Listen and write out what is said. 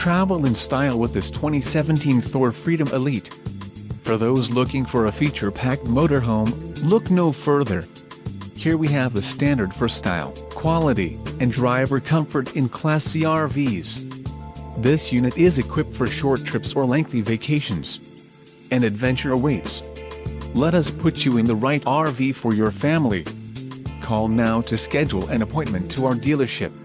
Travel in style with this 2017 THOR Freedom Elite. For those looking for a feature-packed motorhome, look no further. Here we have the standard for style, quality, and driver comfort in Class C RVs. This unit is equipped for short trips or lengthy vacations. An adventure awaits. Let us put you in the right RV for your family. Call now to schedule an appointment to our dealership.